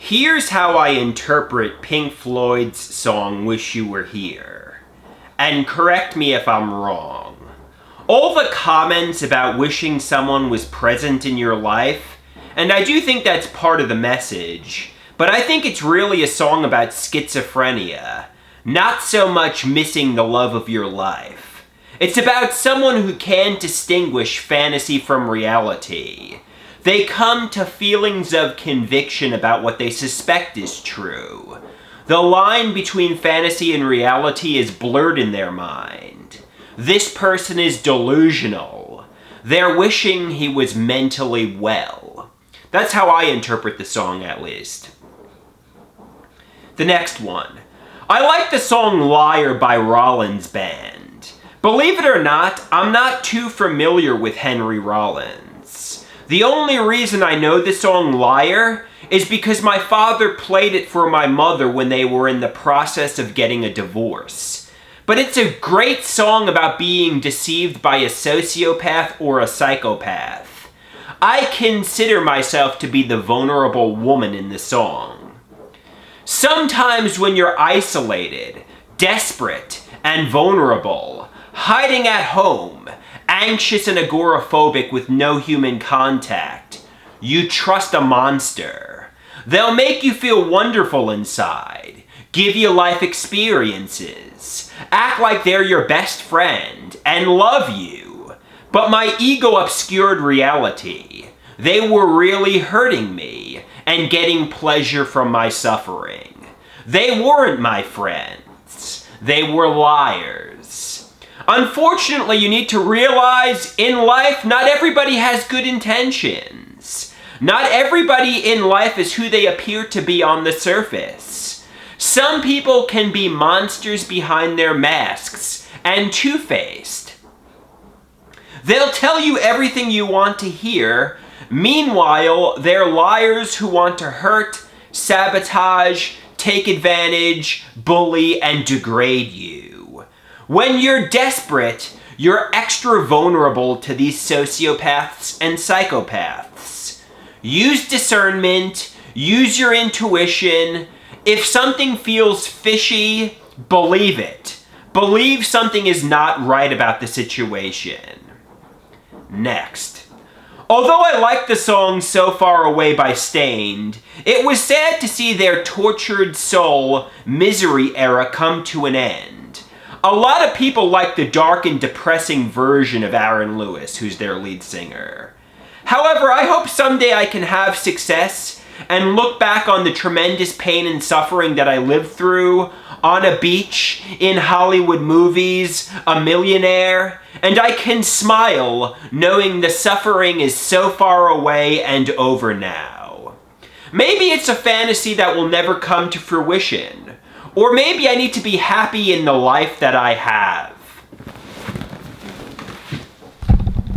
Here's how I interpret Pink Floyd's song Wish You Were Here. And correct me if I'm wrong. All the comments about wishing someone was present in your life, and I do think that's part of the message, but I think it's really a song about schizophrenia, not so much missing the love of your life. It's about someone who can't distinguish fantasy from reality. They come to feelings of conviction about what they suspect is true. The line between fantasy and reality is blurred in their mind. This person is delusional. They're wishing he was mentally well. That's how I interpret the song, at least. The next one. I like the song Liar by Rollins Band. Believe it or not, I'm not too familiar with Henry Rollins. The only reason I know the song Liar is because my father played it for my mother when they were in the process of getting a divorce. But it's a great song about being deceived by a sociopath or a psychopath. I consider myself to be the vulnerable woman in the song. Sometimes when you're isolated, desperate, and vulnerable, hiding at home, anxious and agoraphobic with no human contact, you trust a monster. They'll make you feel wonderful inside, give you life experiences, act like they're your best friend, and love you. But my ego obscured reality. They were really hurting me and getting pleasure from my suffering. They weren't my friends. They were liars. Unfortunately, you need to realize in life, not everybody has good intentions. Not everybody in life is who they appear to be on the surface. Some people can be monsters behind their masks and two-faced. They'll tell you everything you want to hear. Meanwhile, they're liars who want to hurt, sabotage, take advantage, bully, and degrade you. When you're desperate, you're extra vulnerable to these sociopaths and psychopaths. Use discernment, use your intuition. If something feels fishy, believe it. Believe something is not right about the situation. Next. Although I like the song So Far Away by Stained, it was sad to see their tortured soul, misery era come to an end. A lot of people like the dark and depressing version of Aaron Lewis, who's their lead singer. However, I hope someday I can have success and look back on the tremendous pain and suffering that I lived through on a beach, in Hollywood movies, a millionaire, and I can smile knowing the suffering is so far away and over now. Maybe it's a fantasy that will never come to fruition. Or maybe I need to be happy in the life that I have.